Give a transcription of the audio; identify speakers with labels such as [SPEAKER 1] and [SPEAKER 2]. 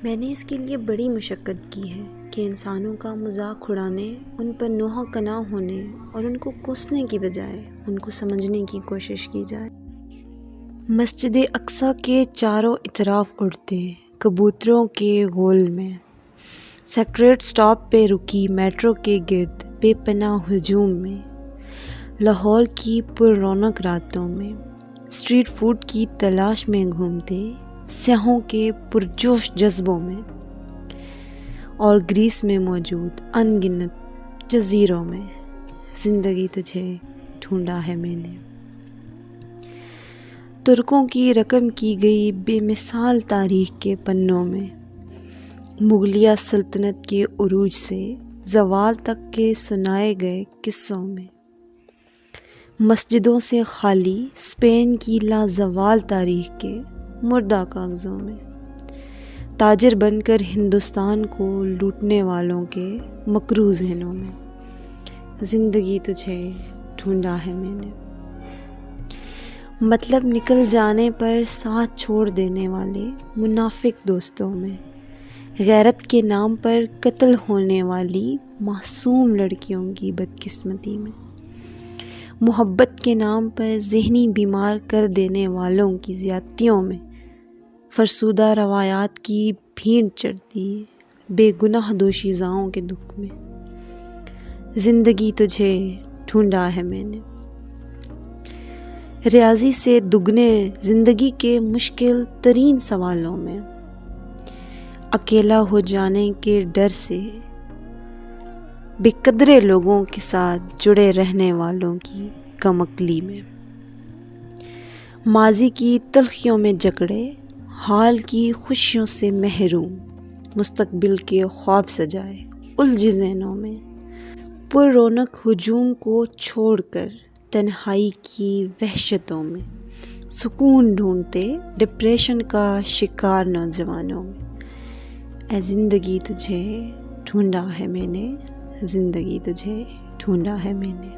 [SPEAKER 1] میں نے اس کے لیے بڑی مشقت کی ہے کہ انسانوں کا مذاق اڑانے، ان پر نوحہ کناں ہونے اور ان کو کوسنے کی بجائے ان کو سمجھنے کی کوشش کی جائے۔ مسجد اقصیٰ کے چاروں اطراف اڑتے کبوتروں کے غول میں، سیکریٹ سٹاپ پہ رکی میٹرو کے گرد بے پناہ ہجوم میں، لاہور کی پر رونق راتوں میں اسٹریٹ فوڈ کی تلاش میں گھومتے سیاحوں کے پرجوش جذبوں میں، اور گریس میں موجود ان گنت جزیروں میں زندگی تجھے ڈھونڈا ہے میں نے۔ ترکوں کی رقم کی گئی بے مثال تاریخ کے پنوں میں، مغلیہ سلطنت کے عروج سے زوال تک کے سنائے گئے قصوں میں، مسجدوں سے خالی اسپین کی لازوال تاریخ کے مردہ کاغذوں میں، تاجر بن کر ہندوستان کو لوٹنے والوں کے مکروہ ذہنوں میں زندگی تجھے ڈھونڈا ہے میں نے۔ مطلب نکل جانے پر ساتھ چھوڑ دینے والے منافق دوستوں میں، غیرت کے نام پر قتل ہونے والی معصوم لڑکیوں کی بدقسمتی میں، محبت کے نام پر ذہنی بیمار کر دینے والوں کی زیادتیوں میں، فرسودہ روایات کی بھینٹ چڑھتی بے گناہ دوشیزاؤں کے دکھ میں زندگی تجھے ڈھونڈا ہے میں نے۔ ریاضی سے دگنے زندگی کے مشکل ترین سوالوں میں، اکیلا ہو جانے کے ڈر سے بے قدرے لوگوں کے ساتھ جڑے رہنے والوں کی کم عقلی میں، ماضی کی تلخیوں میں جکڑے حال کی خوشیوں سے محروم مستقبل کے خواب سجائے الجھے ذہنوں میں، پر رونق ہجوم کو چھوڑ کر تنہائی کی وحشتوں میں سکون ڈھونڈتے ڈپریشن کا شکار نوجوانوں میں، اے زندگی تجھے ڈھونڈا ہے میں نے، زندگی تجھے ڈھونڈا ہے میں نے۔